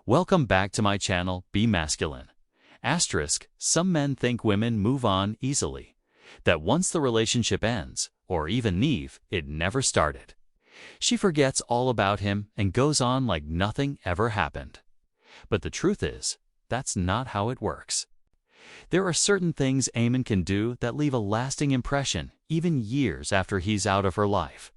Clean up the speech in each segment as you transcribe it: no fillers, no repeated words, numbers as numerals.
Welcome back to my channel, Be Masculine. Some men think women move on easily, that once the relationship ends, or even leave, it never started. She forgets all about him and goes on like nothing ever happened. But the truth is, that's not how it works. There are certain things a man can do that leave a lasting impression even years after he's out of her life.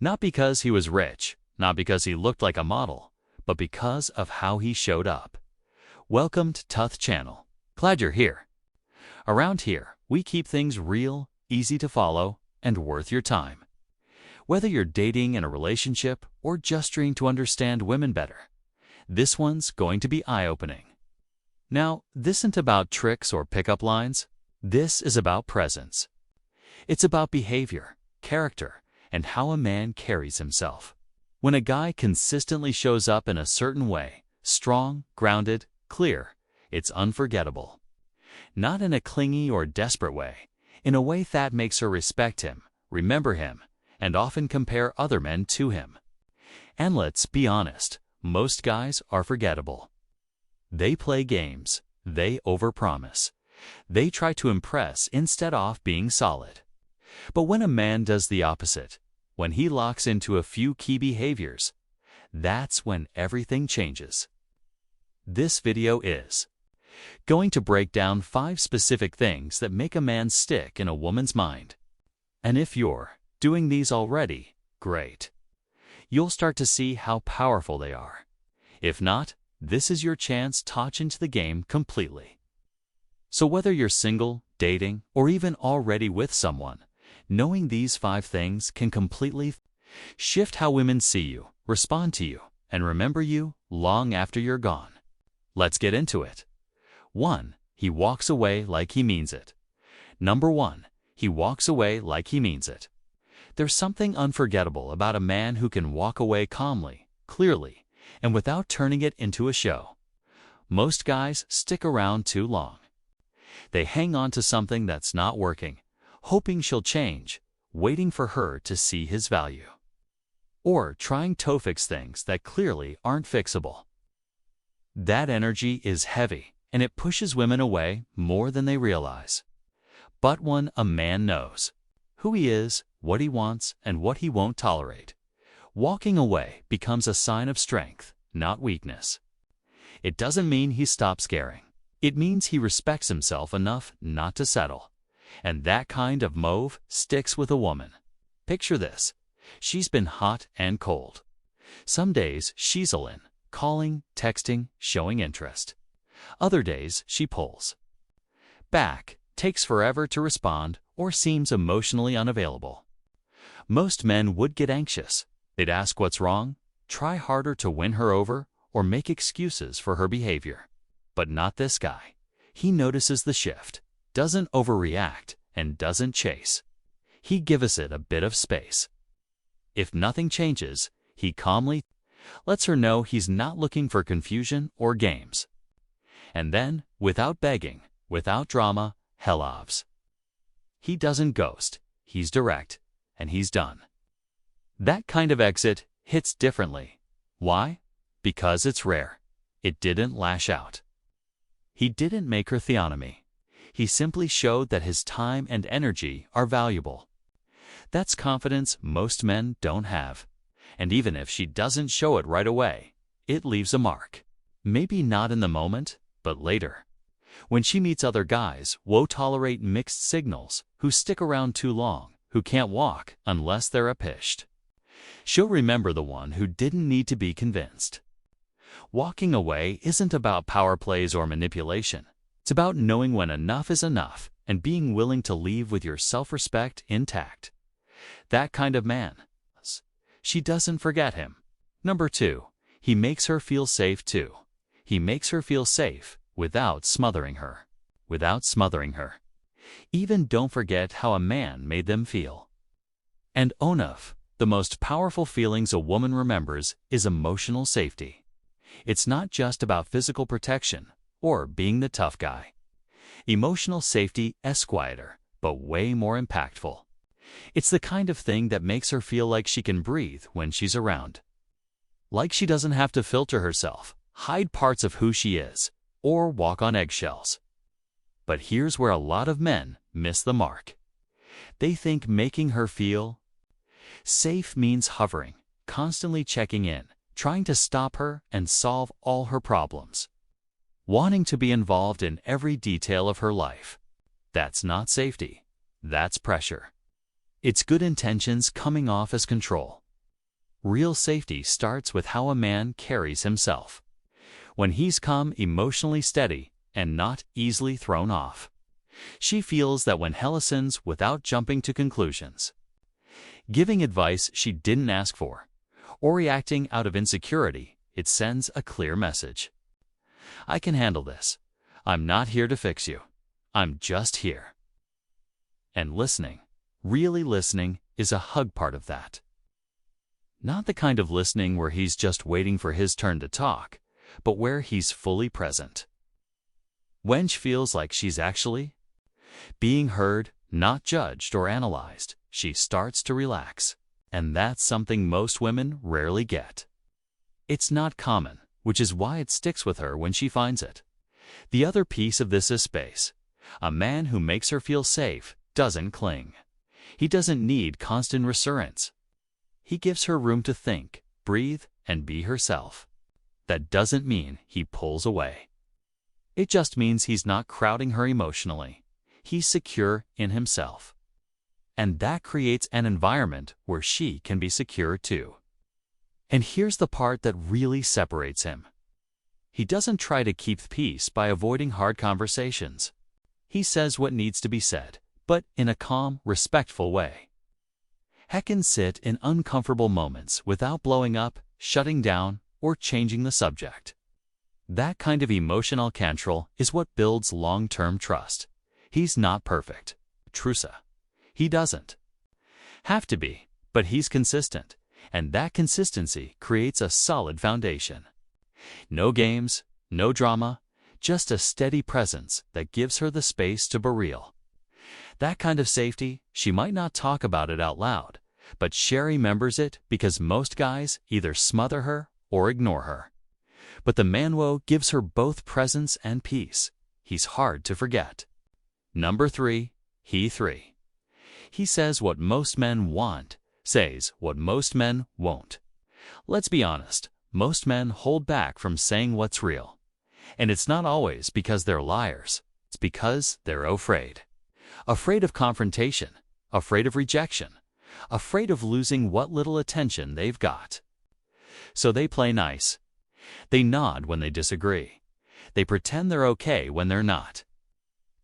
Not because he was rich, not because he looked like a model, but because of how he showed up. Welcome to Tuth Channel. Glad you're here. Around here, we keep things real, easy to follow, and worth your time. Whether you're dating in a relationship or just trying to understand women better, this one's going to be eye-opening. Now, this isn't about tricks or pickup lines. This is about presence. It's about behavior, character, and how a man carries himself. When a guy consistently shows up in a certain way, strong, grounded, clear, it's unforgettable. Not in a clingy or desperate way, in a way that makes her respect him, remember him, and often compare other men to him. And let's be honest, most guys are forgettable. They play games, they overpromise, they try to impress instead of being solid. But when a man does the opposite, when he locks into a few key behaviors, that's when everything changes. This video is going to break down 5 specific things that make a man stick in a woman's mind. And if you're doing these already, great. You'll start to see how powerful they are. If not, this is your chance to touch into the game completely. So whether you're single, dating, or even already with someone, knowing these 5 things can completely shift how women see you, respond to you, and remember you long after you're gone. Let's get into it. 1. He walks away like he means it. Number 1. He walks away like he means it. There's something unforgettable about a man who can walk away calmly, clearly, and without turning it into a show. Most guys stick around too long. They hang on to something that's not working, hoping she'll change, waiting for her to see his value. Or trying to fix things that clearly aren't fixable. That energy is heavy, and it pushes women away more than they realize. But when a man knows who he is, what he wants, and what he won't tolerate, walking away becomes a sign of strength, not weakness. It doesn't mean he stops caring. It means he respects himself enough not to settle. And that kind of move sticks with a woman. Picture this. She's been hot and cold. Some days she's all in, calling, texting, showing interest. Other days she pulls back, takes forever to respond, or seems emotionally unavailable. Most men would get anxious. They'd ask what's wrong, try harder to win her over, or make excuses for her behavior. But not this guy. He notices the shift, doesn't overreact, and doesn't chase. He gives it a bit of space. If nothing changes, he calmly lets her know he's not looking for confusion or games. And then, without begging, without drama, hellavs. He doesn't ghost, he's direct, and he's done. That kind of exit hits differently. Why? Because it's rare. It didn't lash out. He didn't make her theonomy. He simply showed that his time and energy are valuable. That's confidence most men don't have. And even if she doesn't show it right away, it leaves a mark. Maybe not in the moment, but later. When she meets other guys who tolerate mixed signals, who stick around too long, who can't walk unless they're appished, she'll remember the one who didn't need to be convinced. Walking away isn't about power plays or manipulation. It's about knowing when enough is enough and being willing to leave with your self-respect intact. That kind of man. She doesn't forget him. Number 2. He makes her feel safe too. He makes her feel safe without smothering her. Even don't forget how a man made them feel. And the most powerful feelings a woman remembers is emotional safety. It's not just about physical protection or being the tough guy. Emotional safety is quieter, but way more impactful. It's the kind of thing that makes her feel like she can breathe when she's around. Like she doesn't have to filter herself, hide parts of who she is, or walk on eggshells. But here's where a lot of men miss the mark. They think making her feel safe means hovering, constantly checking in, trying to stop her and solve all her problems, wanting to be involved in every detail of her life. That's not safety. That's pressure. It's good intentions coming off as control. Real safety starts with how a man carries himself. When he's calm, emotionally steady, and not easily thrown off. She feels that when he listens without jumping to conclusions, giving advice she didn't ask for, or reacting out of insecurity, it sends a clear message. I can handle this. I'm not here to fix you. I'm just here. And listening, really listening, is a hug part of that. Not the kind of listening where he's just waiting for his turn to talk, but where he's fully present. When she feels like she's actually being heard, not judged or analyzed, she starts to relax. And that's something most women rarely get. It's not common, which is why it sticks with her when she finds it. The other piece of this is space. A man who makes her feel safe doesn't cling. He doesn't need constant reassurance. He gives her room to think, breathe, and be herself. That doesn't mean he pulls away. It just means he's not crowding her emotionally. He's secure in himself. And that creates an environment where she can be secure too. And here's the part that really separates him. He doesn't try to keep peace by avoiding hard conversations. He says what needs to be said, but in a calm, respectful way. He can sit in uncomfortable moments without blowing up, shutting down, or changing the subject. That kind of emotional control is what builds long-term trust. He's not perfect. Trusa. He doesn't have to be, but he's consistent, and that consistency creates a solid foundation. No games, no drama, just a steady presence that gives her the space to be real. That kind of safety, she might not talk about it out loud, but she remembers it because most guys either smother her or ignore her. But the Manwo gives her both presence and peace. He's hard to forget. Number 3, he 3. He says what most men want, says what most men won't. Let's be honest, most men hold back from saying what's real. And it's not always because they're liars. It's because they're afraid. Afraid of confrontation, afraid of rejection, afraid of losing what little attention they've got. So they play nice. They nod when they disagree. They pretend they're okay when they're not.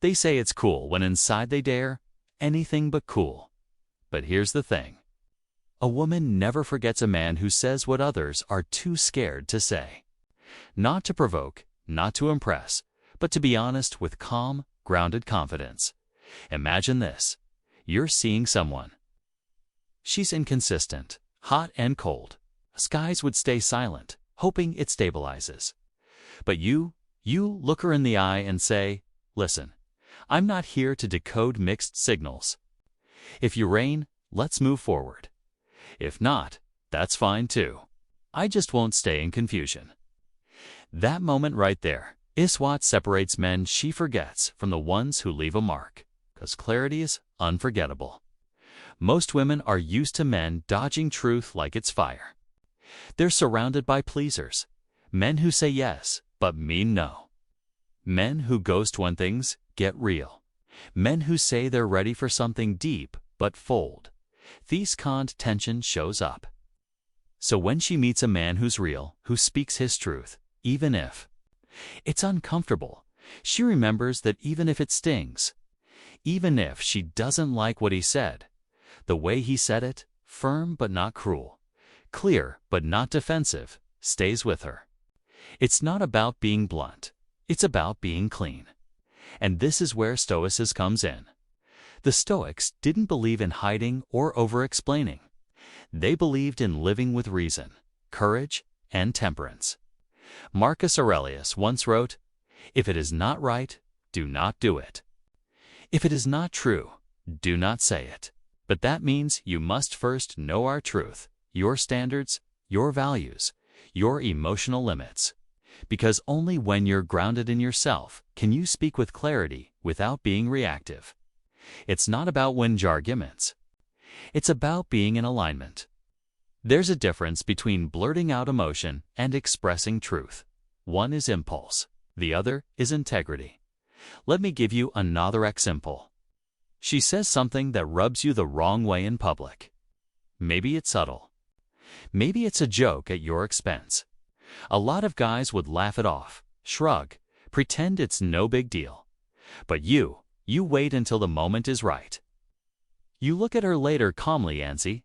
They say it's cool when inside they dare anything but cool. But here's the thing. A woman never forgets a man who says what others are too scared to say. Not to provoke, not to impress, but to be honest with calm, grounded confidence. Imagine this. You're seeing someone. She's inconsistent, hot and cold. Skies would stay silent, hoping it stabilizes. But you look her in the eye and say, listen, I'm not here to decode mixed signals. If you rain, let's move forward. If not, that's fine too. I just won't stay in confusion. That moment right there is what separates men she forgets from the ones who leave a mark, because clarity is unforgettable. Most women are used to men dodging truth like it's fire. They're surrounded by pleasers, men who say yes but mean no. Men who ghost when things get real. Men who say they're ready for something deep but fold. This kind tension shows up. So when she meets a man who's real, who speaks his truth, even if it's uncomfortable, she remembers that even if it stings, even if she doesn't like what he said, the way he said it, firm but not cruel, clear but not defensive, stays with her. It's not about being blunt. It's about being clean. And this is where Stoicism comes in. The Stoics didn't believe in hiding or over-explaining. They believed in living with reason, courage, and temperance. Marcus Aurelius once wrote, "If it is not right, do not do it. If it is not true, do not say it." But that means you must first know our truth, your standards, your values, your emotional limits. Because only when you're grounded in yourself can you speak with clarity without being reactive. It's not about whinge arguments. It's about being in alignment. There's a difference between blurting out emotion and expressing truth. One is impulse, the other is integrity. Let me give you another example. She says something that rubs you the wrong way in public. Maybe it's subtle. Maybe it's a joke at your expense. A lot of guys would laugh it off, shrug, pretend it's no big deal. But you wait until the moment is right. You look at her later calmly, Ansie.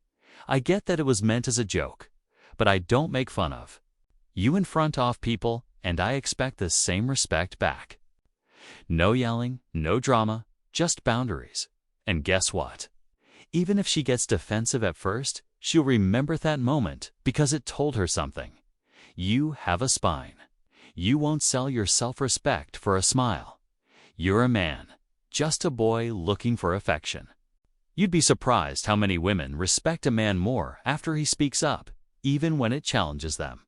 I get that it was meant as a joke, but I don't make fun of. You in front of people, and I expect the same respect back. No yelling, no drama, just boundaries. And guess what? Even if she gets defensive at first, she'll remember that moment because it told her something. You have a spine. You won't sell your self-respect for a smile. You're a man, just a boy looking for affection. You'd be surprised how many women respect a man more after he speaks up, even when it challenges them.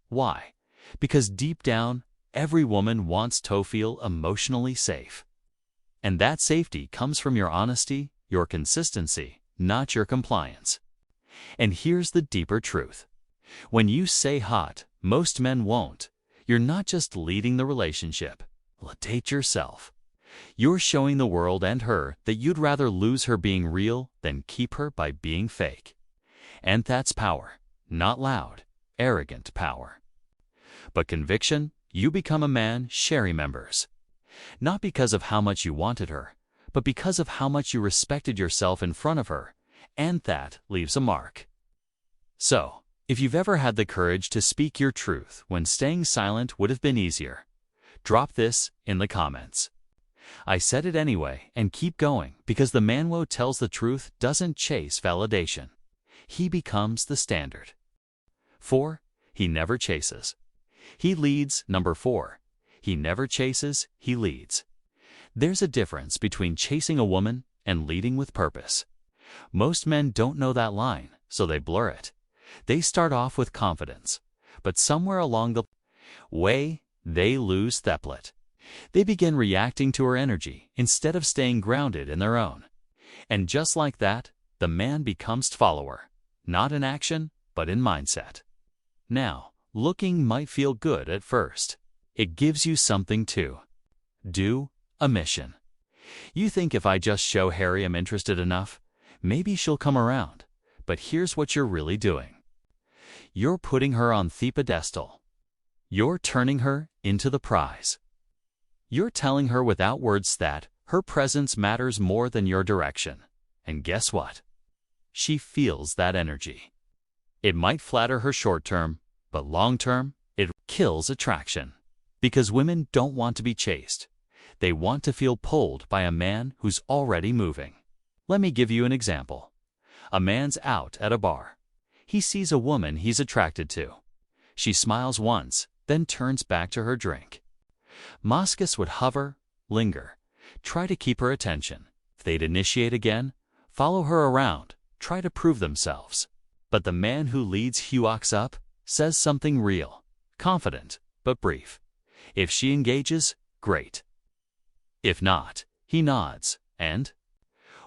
Why? Because deep down, every woman wants to feel emotionally safe. And that safety comes from your honesty, your consistency, not your compliance. And here's the deeper truth. When you say hot, most men won't. You're not just leading the relationship. Date yourself. You're showing the world and her that you'd rather lose her being real than keep her by being fake. And that's power, not loud, arrogant power. But conviction, you become a man she remembers. Not because of how much you wanted her, but because of how much you respected yourself in front of her, and that leaves a mark. So, if you've ever had the courage to speak your truth when staying silent would have been easier, drop this in the comments. I said it anyway, and keep going, because the man who tells the truth doesn't chase validation. He becomes the standard. 4. He never chases. He leads. Number 4. He never chases, he leads. There's a difference between chasing a woman and leading with purpose. Most men don't know that line, so they blur it. They start off with confidence, but somewhere along the way, they lose theplet. They begin reacting to her energy instead of staying grounded in their own. And just like that, the man becomes follower, not in action, but in mindset. Now, looking might feel good at first. It gives you something to do, a mission. You think if I just show Harry I'm interested enough, maybe she'll come around. But here's what you're really doing. You're putting her on the pedestal. You're turning her into the prize. You're telling her without words that her presence matters more than your direction. And guess what? She feels that energy. It might flatter her short term, but long term, it kills attraction. Because women don't want to be chased. They want to feel pulled by a man who's already moving. Let me give you an example. A man's out at a bar. He sees a woman he's attracted to. She smiles once, then turns back to her drink. Moscus would hover, linger, try to keep her attention. If they'd initiate again, follow her around, try to prove themselves. But the man who leads walks up, says something real, confident, but brief. If she engages, great. If not, he nods and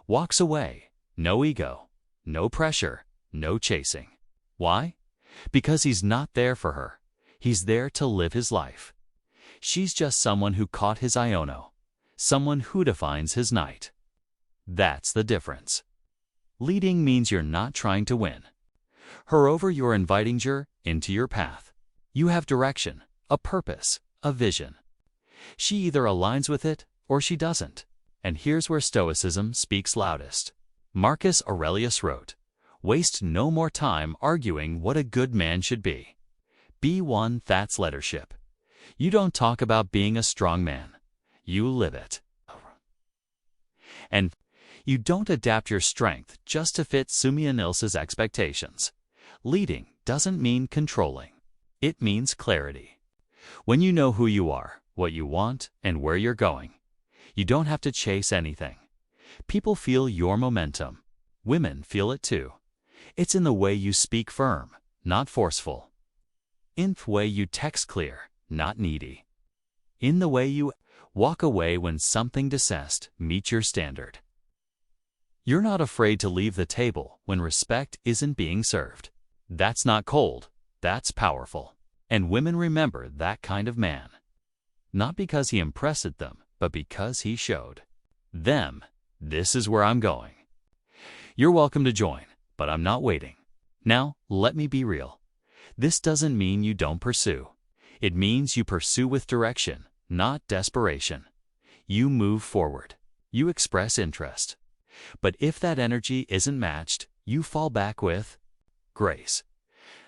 walks away. No ego, no pressure, no chasing. Why? Because he's not there for her. He's there to live his life. She's just someone who caught his iono, someone who defines his night. That's the difference. Leading means you're not trying to win her over, you're inviting her into your path. You have direction, a purpose, a vision. She either aligns with it or she doesn't. And here's where Stoicism speaks loudest. Marcus Aurelius wrote, "Waste no more time arguing what a good man should be. Be one that's leadership. You don't talk about being a strong man. You live it. And you don't adapt your strength just to fit Sumia Nils's expectations. Leading doesn't mean controlling. It means clarity. When you know who you are, what you want, and where you're going, you don't have to chase anything. People feel your momentum. Women feel it too. It's in the way you speak firm, not forceful. In the way you text clear, not needy. In the way you walk away when something dissessed meets your standard. You're not afraid to leave the table when respect isn't being served. That's not cold, that's powerful. And women remember that kind of man. Not because he impressed them, but because he showed them, this is where I'm going. You're welcome to join, but I'm not waiting. Now, let me be real. This doesn't mean you don't pursue. It means you pursue with direction, not desperation. You move forward. You express interest. But if that energy isn't matched, you fall back with grace.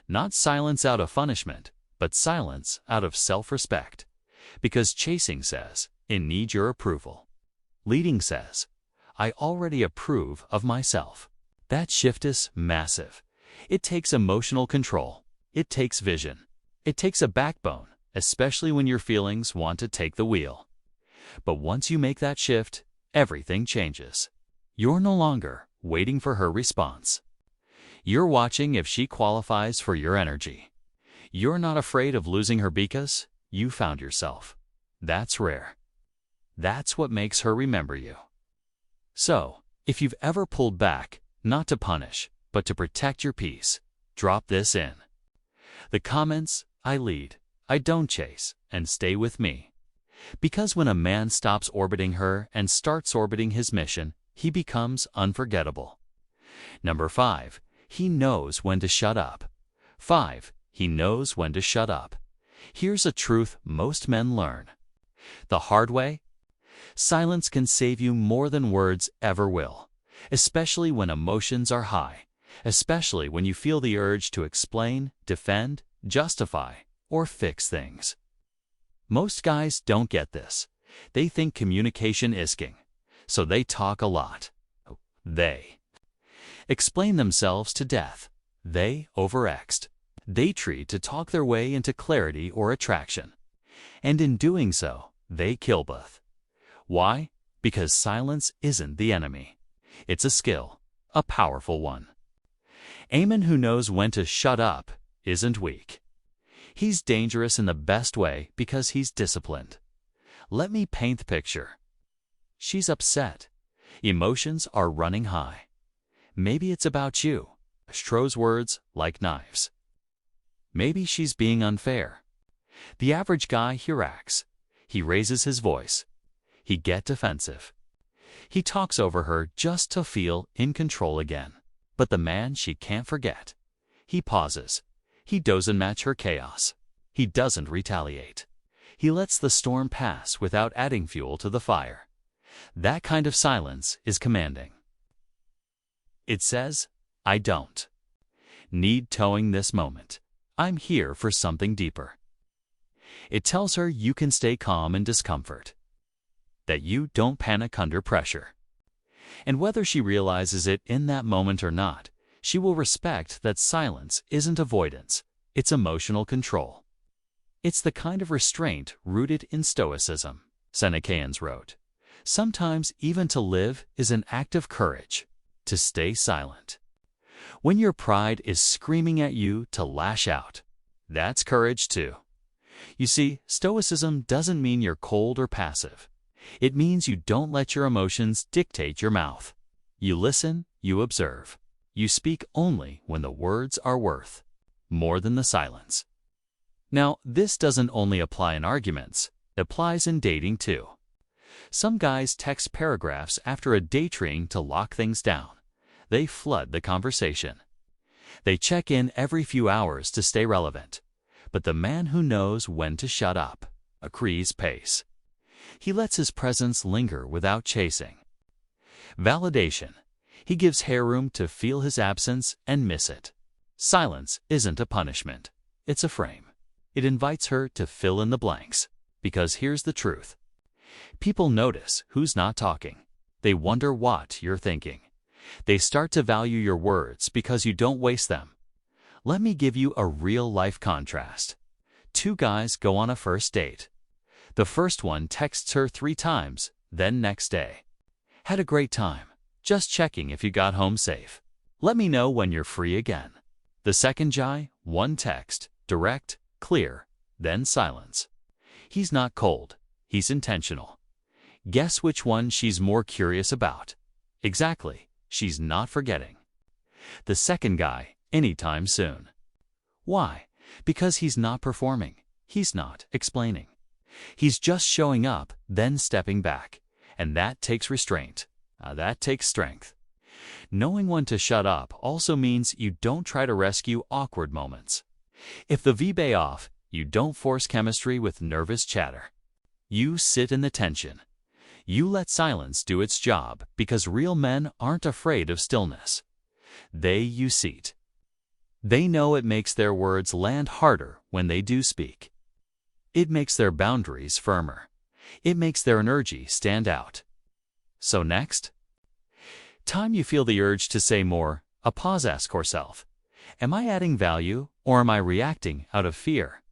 Not silence out of punishment, but silence out of self-respect. Because chasing says, it needs your approval. Leading says, I already approve of myself. That shift is massive. It takes emotional control. It takes vision. It takes a backbone, especially when your feelings want to take the wheel. But once you make that shift, everything changes. You're no longer waiting for her response. You're watching if she qualifies for your energy. You're not afraid of losing her because you found yourself. That's rare. That's what makes her remember you. So, if you've ever pulled back, not to punish, but to protect your peace, drop this in the comments. I lead, I don't chase, and stay with me. Because when a man stops orbiting her and starts orbiting his mission, he becomes unforgettable. Number 5, he knows when to shut up. 5, he knows when to shut up. Here's a truth most men learn the hard way. Silence can save you more than words ever will, especially when emotions are high, especially when you feel the urge to explain, defend, justify, or fix things. Most guys don't get this. They think communication is king, so they talk a lot. They explain themselves to death. They overextend. They try to talk their way into clarity or attraction. And in doing so, they kill both. Why? Because silence isn't the enemy. It's a skill, a powerful one. A man who knows when to shut up isn't weak. He's dangerous in the best way because he's disciplined. Let me paint the picture. She's upset. Emotions are running high. Maybe it's about you. Stroh's words like knives. Maybe she's being unfair. The average guy here acts. He raises his voice. He gets defensive. He talks over her just to feel in control again. But the man she can't forget. He pauses. He doesn't match her chaos. He doesn't retaliate. He lets the storm pass without adding fuel to the fire. That kind of silence is commanding. It says, I don't need towing this moment. I'm here for something deeper. It tells her you can stay calm in discomfort, that you don't panic under pressure. And whether she realizes it in that moment or not, she will respect that silence isn't avoidance, it's emotional control. It's the kind of restraint rooted in Stoicism. Senecaans wrote, sometimes even to live is an act of courage, to stay silent. When your pride is screaming at you to lash out, that's courage too. You see, Stoicism doesn't mean you're cold or passive. It means you don't let your emotions dictate your mouth. You listen, you observe. You speak only when the words are worth more than the silence. Now, this doesn't only apply in arguments, it applies in dating too. Some guys text paragraphs after a daydream to lock things down. They flood the conversation. They check in every few hours to stay relevant. But the man who knows when to shut up agrees pace. He lets his presence linger without chasing. Validation. He gives hair room to feel his absence and miss it. Silence isn't a punishment. It's a frame. It invites her to fill in the blanks. Because here's the truth. People notice who's not talking. They wonder what you're thinking. They start to value your words because you don't waste them. Let me give you a real-life contrast. 2 guys go on a first date. The first one texts her 3 times, then next day. Had a great time. Just checking if you got home safe. Let me know when you're free again. The second guy, 1 text, direct, clear, then silence. He's not cold, he's intentional. Guess which one she's more curious about? Exactly, she's not forgetting. The second guy, anytime soon. Why? Because he's not performing. He's not explaining. He's just showing up, then stepping back. And that takes restraint. That takes strength. Knowing when to shut up also means you don't try to rescue awkward moments. If the vibe off, you don't force chemistry with nervous chatter. You sit in the tension. You let silence do its job because real men aren't afraid of stillness. They use it. They know it makes their words land harder when they do speak. It makes their boundaries firmer. It makes their energy stand out. So next time you feel the urge to say more, a pause, ask yourself, am I adding value or am I reacting out of fear?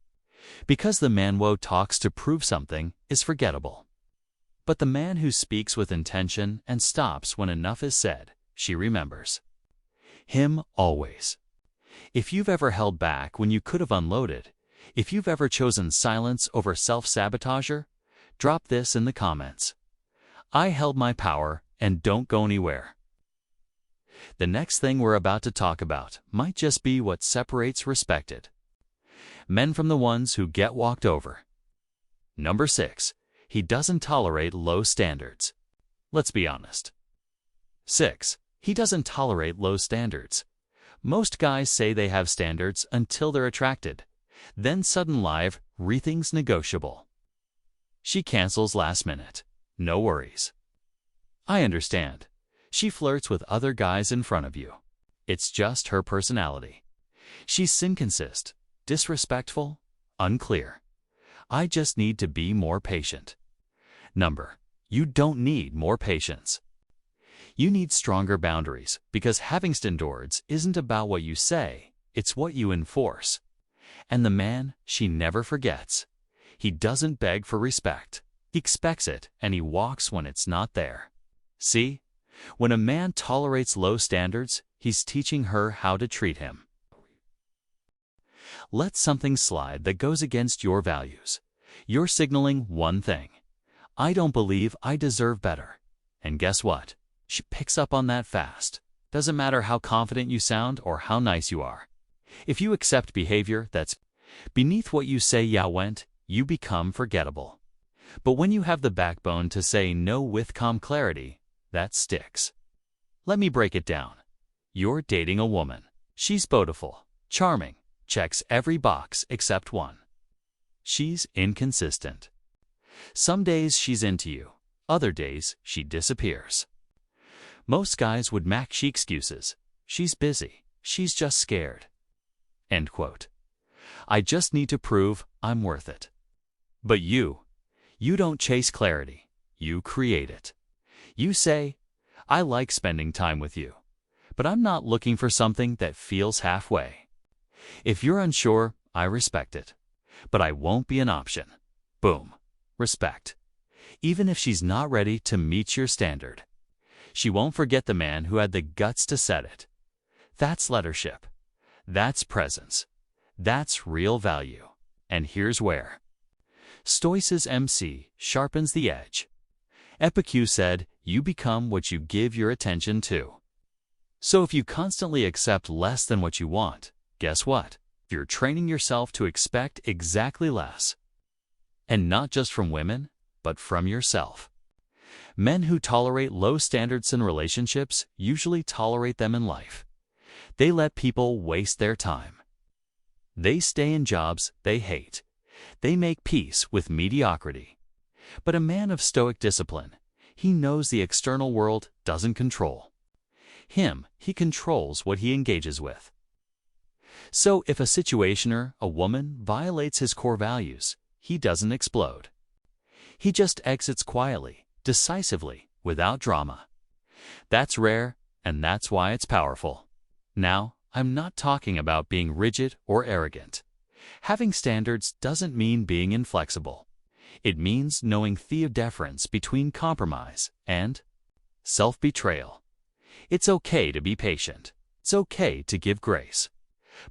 Because the man who talks to prove something is forgettable. But the man who speaks with intention and stops when enough is said, she remembers. Him always. If you've ever held back when you could have unloaded, if you've ever chosen silence over self-sabotager, drop this in the comments. I held my power and don't go anywhere. The next thing we're about to talk about might just be what separates respected men from the ones who get walked over. Number 6. He doesn't tolerate low standards. Let's be honest. 6. He doesn't tolerate low standards. Most guys say they have standards until they're attracted. Then sudden live, everything's negotiable. She cancels last minute. No worries. I understand. She flirts with other guys in front of you. It's just her personality. She's inconsistent, disrespectful, unclear. I just need to be more patient. You don't need more patience. You need stronger boundaries because having standards isn't about what you say, it's what you enforce. And the man, she never forgets. He doesn't beg for respect. He expects it and he walks when it's not there. See? When a man tolerates low standards, he's teaching her how to treat him. Let something slide that goes against your values. You're signaling one thing. I don't believe I deserve better. And guess what? She picks up on that fast. Doesn't matter how confident you sound or how nice you are. If you accept behavior that's beneath what you say went, you become forgettable. But when you have the backbone to say no with calm clarity, that sticks. Let me break it down. You're dating a woman. She's beautiful, charming, checks every box except one. She's inconsistent. Some days she's into you, other days she disappears. Most guys would make excuses. She's busy, she's just scared. End quote. I just need to prove I'm worth it. But you don't chase clarity, you create it. You say, I like spending time with you, but I'm not looking for something that feels halfway. If you're unsure, I respect it, but I won't be an option. Boom. Respect. Even if she's not ready to meet your standard. She won't forget the man who had the guts to set it. That's leadership. That's presence. That's real value. And here's where Stoicism sharpens the edge. Epicurus said, you become what you give your attention to. So if you constantly accept less than what you want, guess what? You're training yourself to expect exactly less. And not just from women, but from yourself. Men who tolerate low standards in relationships usually tolerate them in life. They let people waste their time. They stay in jobs they hate. They make peace with mediocrity. But a man of Stoic discipline, he knows the external world doesn't control him. He controls what he engages with. So if a situationer, a woman, violates his core values, he doesn't explode. He just exits quietly, decisively, without drama. That's rare, and that's why it's powerful. Now, I'm not talking about being rigid or arrogant. Having standards doesn't mean being inflexible. It means knowing the difference between compromise and self-betrayal. It's okay to be patient. It's okay to give grace.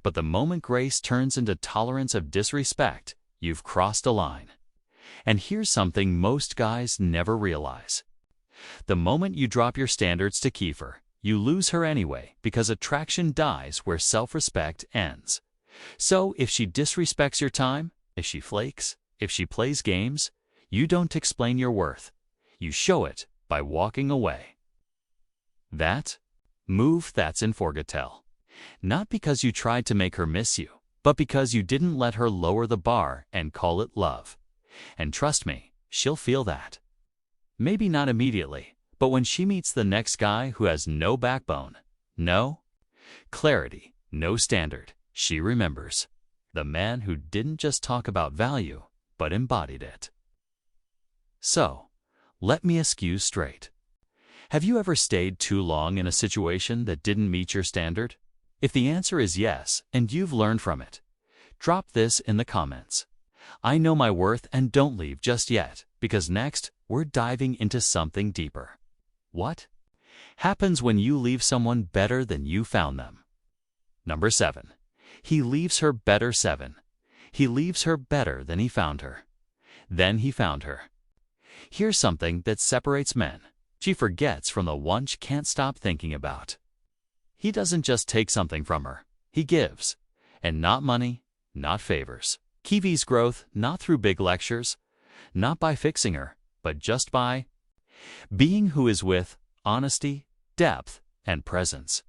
But the moment grace turns into tolerance of disrespect, you've crossed a line. And here's something most guys never realize. The moment you drop your standards to Kiefer, you lose her anyway because attraction dies where self-respect ends. So if she disrespects your time, if she flakes, if she plays games, you don't explain your worth. You show it by walking away. That's Unforgettable. Not because you tried to make her miss you, but because you didn't let her lower the bar and call it love. And trust me, she'll feel that. Maybe not immediately, but when she meets the next guy who has no backbone, no clarity, no standard, she remembers. The man who didn't just talk about value, but embodied it. So, let me ask you straight. Have you ever stayed too long in a situation that didn't meet your standard? If the answer is yes, and you've learned from it, drop this in the comments. I know my worth, and don't leave just yet, because next, we're diving into something deeper. What happens when you leave someone better than you found them? Number 7. He leaves her better. 7. He leaves her better than he found her. Then he found her. Here's something that separates men. She forgets from the one she can't stop thinking about. He doesn't just take something from her. He gives. And not money, not favors. Kiwi's growth not through big lectures, not by fixing her, but just by being who is with honesty, depth, and presence.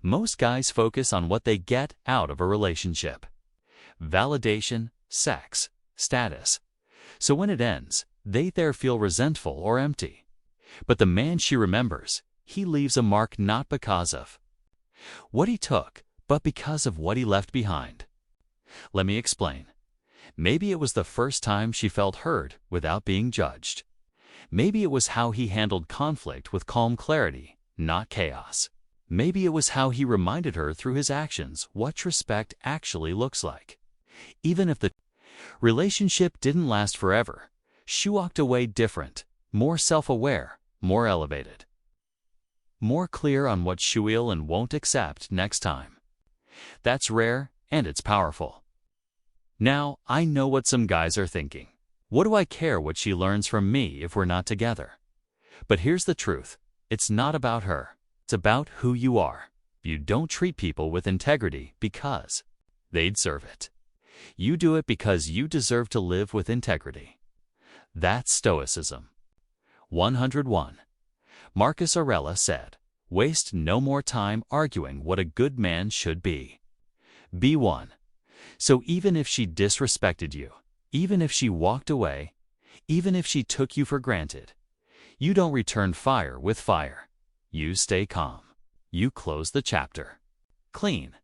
Most guys focus on what they get out of a relationship. Validation, sex, status. So when it ends, they there feel resentful or empty. But the man she remembers, he leaves a mark not because of what he took, but because of what he left behind. Let me explain. Maybe it was the first time she felt heard without being judged. Maybe it was how he handled conflict with calm clarity, not chaos. Maybe it was how he reminded her through his actions what respect actually looks like. Even if the relationship didn't last forever, she walked away different, more self-aware, more elevated, more clear on what she will and won't accept next time. That's rare, and it's powerful. Now, I know what some guys are thinking. What do I care what she learns from me if we're not together? But here's the truth. It's not about her. It's about who you are. You don't treat people with integrity because they deserve it. You do it because you deserve to live with integrity. That's Stoicism. 101. Marcus Aurelius said, "Waste no more time arguing what a good man should be. Be one." So even if she disrespected you, even if she walked away, even if she took you for granted, you don't return fire with fire. You stay calm. You close the chapter. Clean.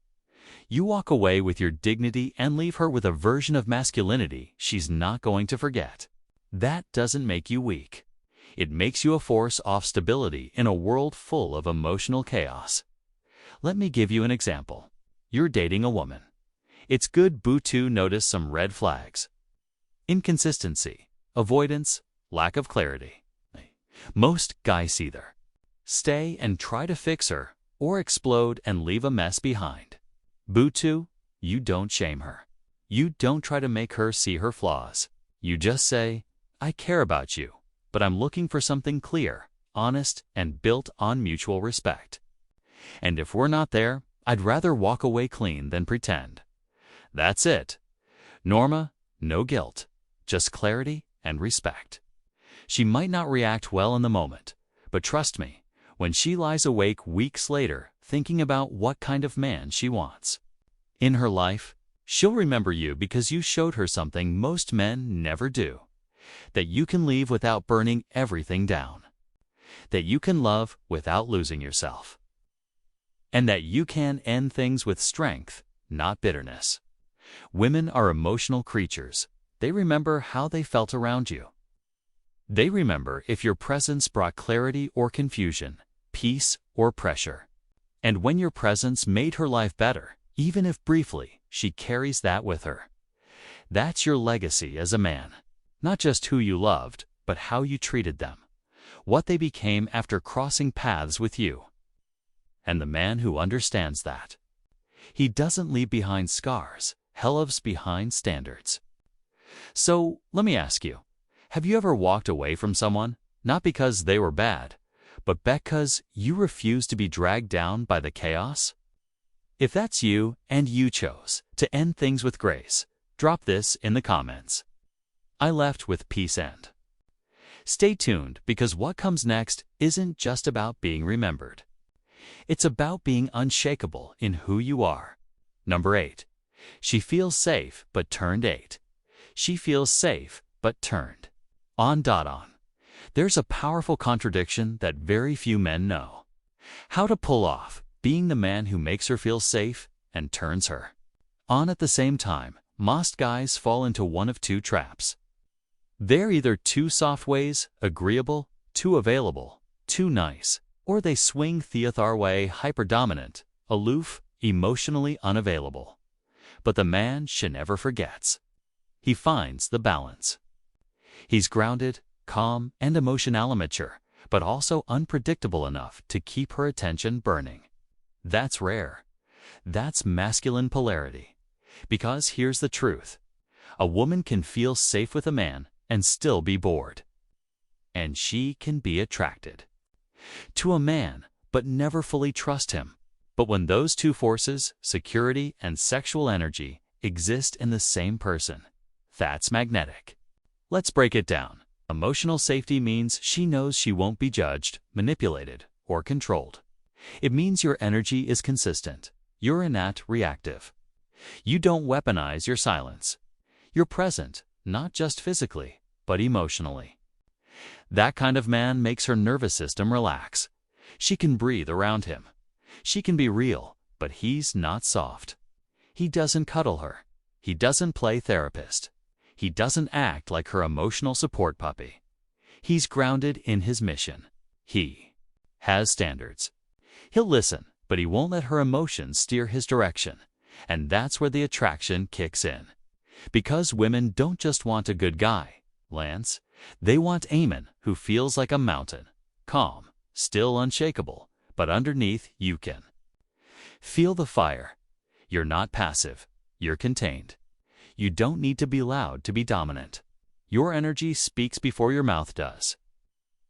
You walk away with your dignity and leave her with a version of masculinity she's not going to forget. That doesn't make you weak. It makes you a force of stability in a world full of emotional chaos. Let me give you an example. You're dating a woman. It's good to notice some red flags. Inconsistency, avoidance, lack of clarity. Most guys either stay and try to fix her, or explode and leave a mess behind. You don't shame her. You don't try to make her see her flaws. You just say, "I care about you, but I'm looking for something clear, honest, and built on mutual respect. And if we're not there, I'd rather walk away clean than pretend." That's it. Norma, no guilt, just clarity and respect. She might not react well in the moment, but trust me, when she lies awake weeks later thinking about what kind of man she wants in her life, she'll remember you because you showed her something most men never do. That you can leave without burning everything down. That you can love without losing yourself. And that you can end things with strength, not bitterness. Women are emotional creatures. They remember how they felt around you. They remember if your presence brought clarity or confusion, peace or pressure. And when your presence made her life better, even if briefly, she carries that with her. That's your legacy as a man. Not just who you loved, but how you treated them. What they became after crossing paths with you. And the man who understands that, he doesn't leave behind scars, he leaves behind standards. So, let me ask you, have you ever walked away from someone, not because they were bad, but because you refused to be dragged down by the chaos? If that's you and you chose to end things with grace, drop this in the comments. I left with peace end. Stay tuned because what comes next isn't just about being remembered. It's about being unshakable in who you are. Number 8. She feels safe but turned 8. She feels safe but turned on. There's a powerful contradiction that very few men know. How to pull off being the man who makes her feel safe and turns her on at the same time. Most guys fall into one of two traps. They're either too soft ways, agreeable, too available, too nice, or they swing the other way, hyperdominant, aloof, emotionally unavailable. But the man she never forgets. He finds the balance. He's grounded, calm, and emotionally mature, but also unpredictable enough to keep her attention burning. That's rare. That's masculine polarity. Because here's the truth. A woman can feel safe with a man and still be bored. And she can be attracted to a man but never fully trust him. But when those two forces, security and sexual energy, exist in the same person, that's magnetic. Let's break it down. Emotional safety means she knows she won't be judged, manipulated, or controlled. It means your energy is consistent. You're not reactive. You don't weaponize your silence. You're present, not just physically, but emotionally. That kind of man makes her nervous system relax. She can breathe around him. She can be real, but he's not soft. He doesn't cuddle her. He doesn't play therapist. He doesn't act like her emotional support puppy. He's grounded in his mission. He has standards. He'll listen, but he won't let her emotions steer his direction. And that's where the attraction kicks in. Because women don't just want a good guy, Lance. They want Eamon, who feels like a mountain. Calm, still unshakable, but underneath you can feel the fire. You're not passive. You're contained. You don't need to be loud to be dominant. Your energy speaks before your mouth does.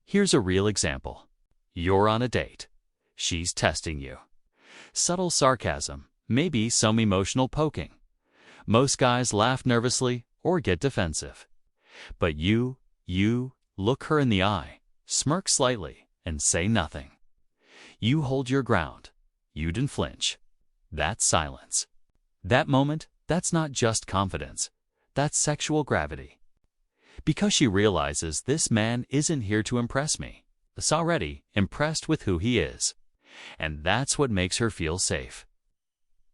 Here's a real example. You're on a date. She's testing you. Subtle sarcasm, maybe some emotional poking. Most guys laugh nervously or get defensive. But you look her in the eye, smirk slightly, and say nothing. You hold your ground. You didn't flinch. That's silence. That moment, that's not just confidence. That's sexual gravity. Because she realizes this man isn't here to impress me. It's already impressed with who he is. And that's what makes her feel safe.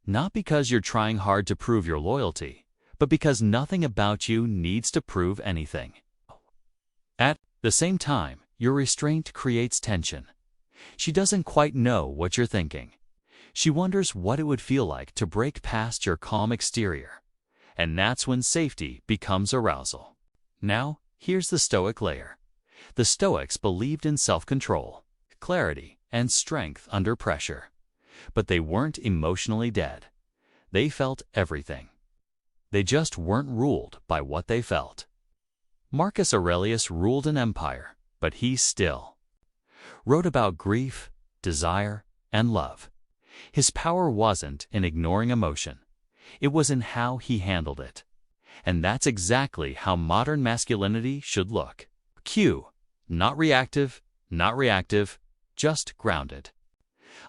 Not because you're trying hard to prove your loyalty, but because nothing about you needs to prove anything. At the same time, your restraint creates tension. She doesn't quite know what you're thinking. She wonders what it would feel like to break past your calm exterior. And that's when safety becomes arousal. Now, here's the Stoic layer. The Stoics believed in self-control, clarity, and strength under pressure. But they weren't emotionally dead. They felt everything. They just weren't ruled by what they felt. Marcus Aurelius ruled an empire, but he still wrote about grief, desire, and love. His power wasn't in ignoring emotion. It was in how he handled it. And that's exactly how modern masculinity should look. Q. Not reactive, not reactive, just grounded.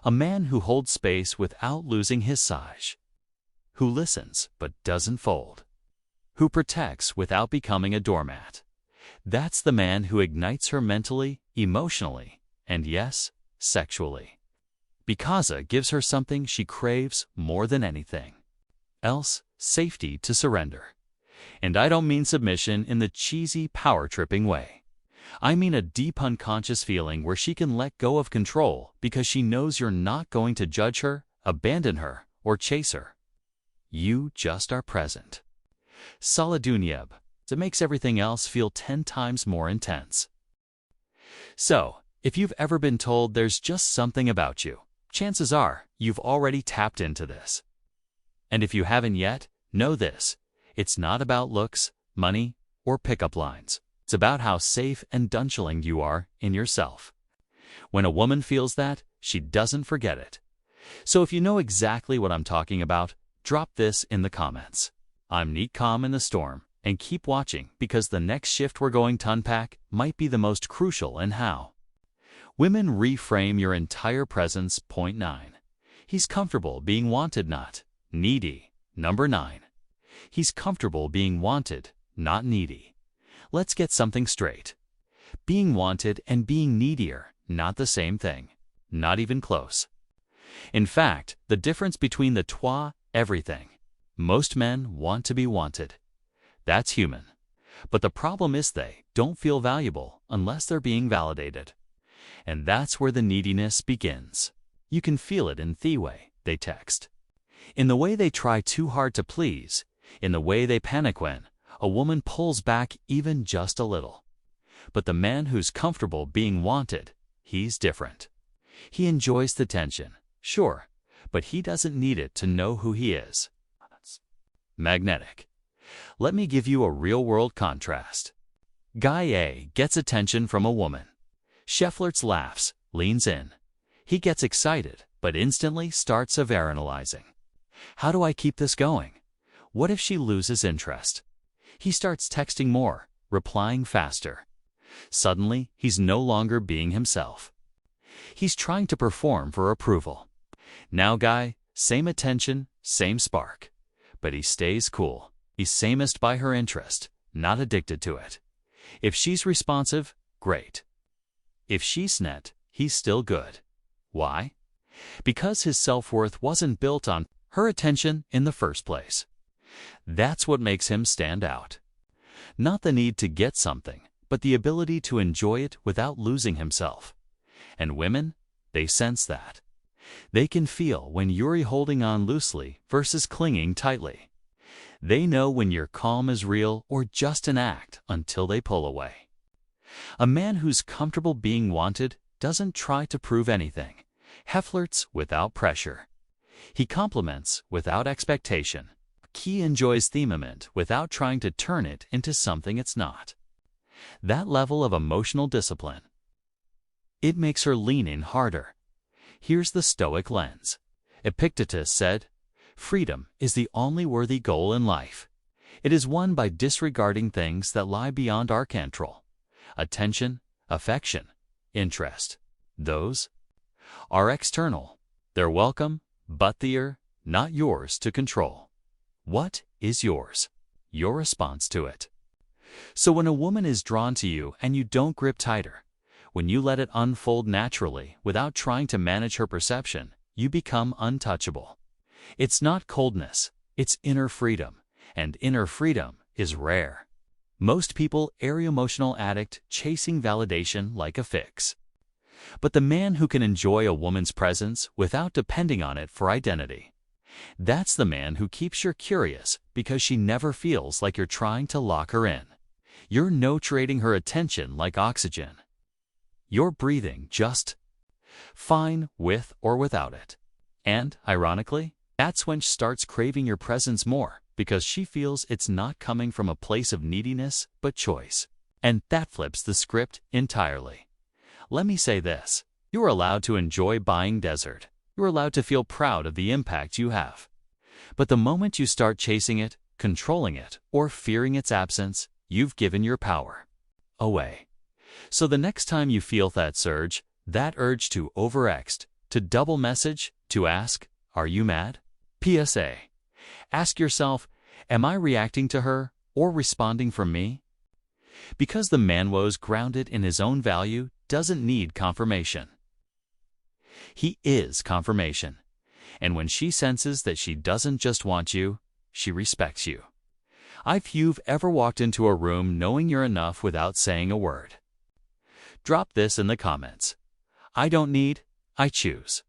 A man who holds space without losing his size. Who listens but doesn't fold. Who protects without becoming a doormat. That's the man who ignites her mentally, emotionally, and yes, sexually. Because it gives her something she craves more than anything else, safety to surrender. And I don't mean submission in the cheesy, power-tripping way. I mean a deep unconscious feeling where she can let go of control because she knows you're not going to judge her, abandon her, or chase her. You just are present. Solitude. It makes everything else feel 10 times more intense. So, if you've ever been told there's just something about you, chances are you've already tapped into this. And if you haven't yet, know this. It's not about looks, money, or pickup lines. It's about how safe and nonchalant you are in yourself. When a woman feels that, she doesn't forget it. So if you know exactly what I'm talking about, drop this in the comments. I'm neat calm in the storm, and keep watching because the next shift we're going to unpack might be the most crucial in how. Women reframe your entire presence. Point 9. He's comfortable being wanted, not needy. Number 9. He's comfortable being wanted, not needy. Let's get something straight. Being wanted and being needy are not the same thing. Not even close. In fact, the difference between the two, everything. Most men want to be wanted. That's human. But the problem is they don't feel valuable unless they're being validated. And that's where the neediness begins. You can feel it in the way they text, in the way they try too hard to please, in the way they panic when a woman pulls back even just a little. But the man who's comfortable being wanted, he's different. He enjoys the tension, sure, but he doesn't need it to know who he is. Magnetic. Let me give you a real-world contrast. Guy A gets attention from a woman. Schefflertz laughs, leans in. He gets excited, but instantly starts overanalyzing. How do I keep this going? What if she loses interest? He starts texting more, replying faster. Suddenly, he's no longer being himself. He's trying to perform for approval. Now Guy, same attention, same spark. But he stays cool. He's samest by her interest, not addicted to it. If she's responsive, great. If she's net, he's still good. Why? Because his self-worth wasn't built on her attention in the first place. That's what makes him stand out. Not the need to get something, but the ability to enjoy it without losing himself. And women, they sense that. They can feel when you're holding on loosely versus clinging tightly. They know when your calm is real or just an act until they pull away. A man who's comfortable being wanted doesn't try to prove anything. He flirts without pressure. He compliments without expectation. He enjoys the moment without trying to turn it into something it's not. That level of emotional discipline, it makes her lean in harder. Here's the Stoic lens. Epictetus said, "Freedom is the only worthy goal in life. It is won by disregarding things that lie beyond our control. Attention, affection, interest. Those are external. They're welcome, but they're not yours to control. What is yours? Your response to it." So when a woman is drawn to you and you don't grip tighter, when you let it unfold naturally without trying to manage her perception, you become untouchable. It's not coldness, it's inner freedom, and inner freedom is rare. Most people are emotional addict chasing validation like a fix. But the man who can enjoy a woman's presence without depending on it for identity, that's the man who keeps you curious because she never feels like you're trying to lock her in. You're nurturing her attention like oxygen. You're breathing just fine with or without it. And, ironically, that's when she starts craving your presence more because she feels it's not coming from a place of neediness but choice. And that flips the script entirely. Let me say this. You're allowed to enjoy buying desert. You're allowed to feel proud of the impact you have. But the moment you start chasing it, controlling it, or fearing its absence, you've given your power away. So the next time you feel that surge, that urge to overtext, to double message, to ask, "Are you mad?" PSA. Ask yourself, am I reacting to her or responding from me? Because the man who's grounded in his own value doesn't need confirmation. He is confirmation. And when she senses that she doesn't just want you, she respects you. If you've ever walked into a room knowing you're enough without saying a word, drop this in the comments. I don't need, I choose.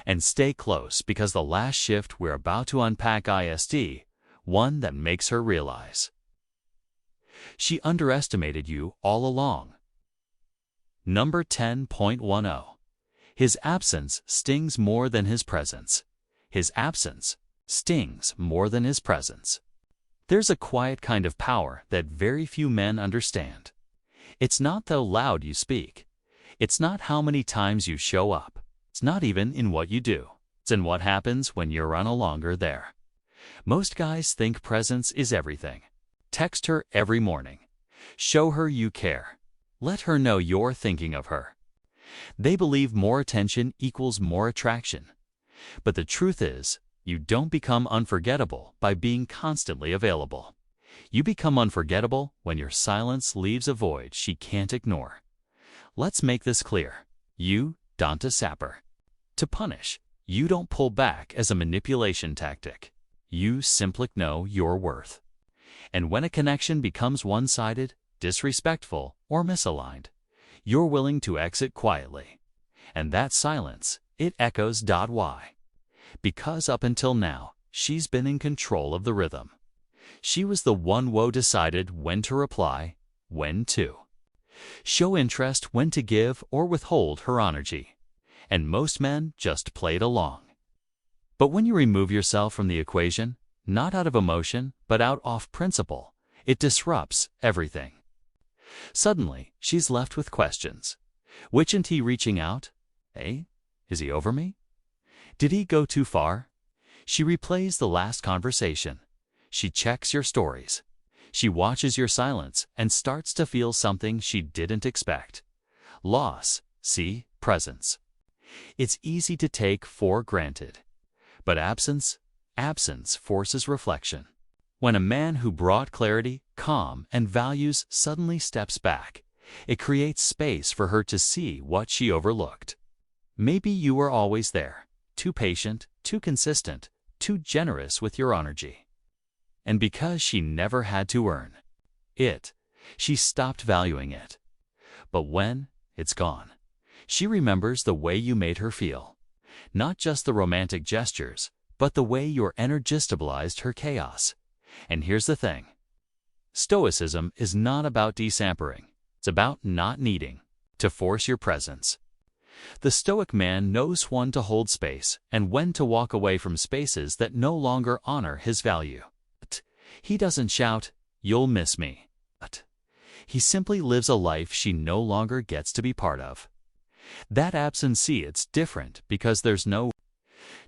And stay close because the last shift we're about to unpack is one that makes her realize she underestimated you all along. Number 10.10. His absence stings more than his presence. His absence stings more than his presence. There's a quiet kind of power that very few men understand. It's not how loud you speak. It's not how many times you show up. It's not even in what you do. It's in what happens when you're no longer there. Most guys think presence is everything. Text her every morning. Show her you care. Let her know you're thinking of her. They believe more attention equals more attraction. But the truth is, you don't become unforgettable by being constantly available. You become unforgettable when your silence leaves a void she can't ignore. Let's make this clear. You don't sapper to punish. You don't pull back as a manipulation tactic. You simply know your worth. And when a connection becomes one-sided, disrespectful, or misaligned, you're willing to exit quietly. And that silence, it echoes. Why? Because up until now, she's been in control of the rhythm. She was the one who decided when to reply, when to show interest, when to give or withhold her energy. And most men just played along. But when you remove yourself from the equation, not out of emotion, but out of principle, it disrupts everything. Suddenly, she's left with questions. Which isn't he reaching out? Is he over me? Did he go too far? She replays the last conversation. She checks your stories. She watches your silence and starts to feel something she didn't expect. Loss, presence. It's easy to take for granted. But absence forces reflection. When a man who brought clarity, calm, and values suddenly steps back, it creates space for her to see what she overlooked. Maybe you were always there, too patient, too consistent, too generous with your energy. And because she never had to earn it, she stopped valuing it. But when it's gone, she remembers the way you made her feel. Not just the romantic gestures, but the way your energy stabilized her chaos. And here's the thing. Stoicism is not about desampering. It's about not needing to force your presence. The Stoic man knows when to hold space and when to walk away from spaces that no longer honor his value. He doesn't shout, "You'll miss me." He simply lives a life she no longer gets to be part of. That absence, it's different because there's no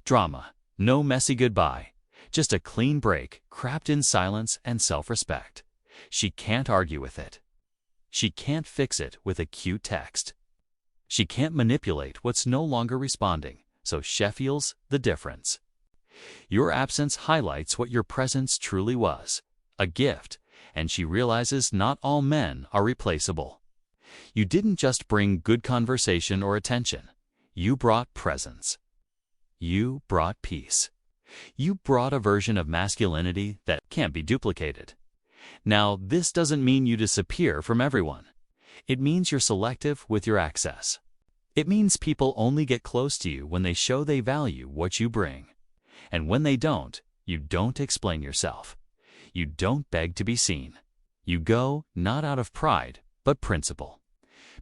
drama, no messy goodbye, just a clean break, wrapped in silence and self-respect. She can't argue with it. She can't fix it with a cute text. She can't manipulate what's no longer responding, so she feels the difference. Your absence highlights what your presence truly was, a gift, and she realizes not all men are replaceable. You didn't just bring good conversation or attention. You brought presence. You brought peace. You brought a version of masculinity that can't be duplicated. Now, this doesn't mean you disappear from everyone. It means you're selective with your access. It means people only get close to you when they show they value what you bring. And when they don't, you don't explain yourself. You don't beg to be seen. You go not out of pride, but principle.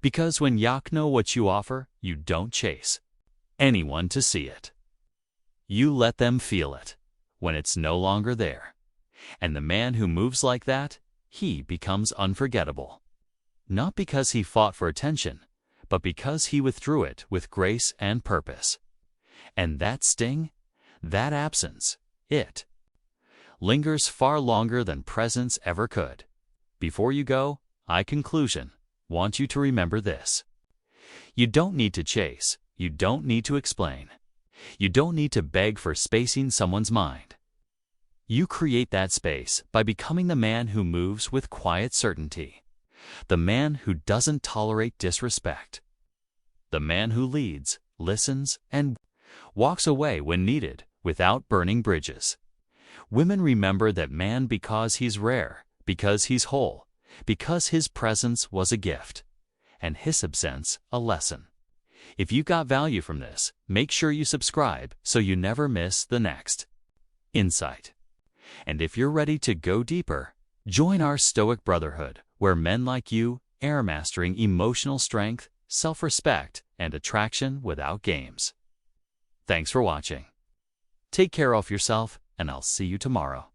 Because when you know what you offer, you don't chase anyone to see it. You let them feel it when it's no longer there. And the man who moves like that, he becomes unforgettable. Not because he fought for attention, but because he withdrew it with grace and purpose. And that sting, that absence, it lingers far longer than presence ever could. Before you go, conclusion, want you to remember this. You don't need to chase. You don't need to explain. You don't need to beg for spacing someone's mind. You create that space by becoming the man who moves with quiet certainty. The man who doesn't tolerate disrespect. The man who leads, listens, and walks away when needed without burning bridges. Women remember that man because he's rare, because he's whole, because his presence was a gift, and his absence a lesson. If you got value from this, make sure you subscribe so you never miss the next insight. And if you're ready to go deeper, join our Stoic Brotherhood, where men like you are mastering emotional strength, self-respect, and attraction without games. Thanks for watching. Take care of yourself, and I'll see you tomorrow.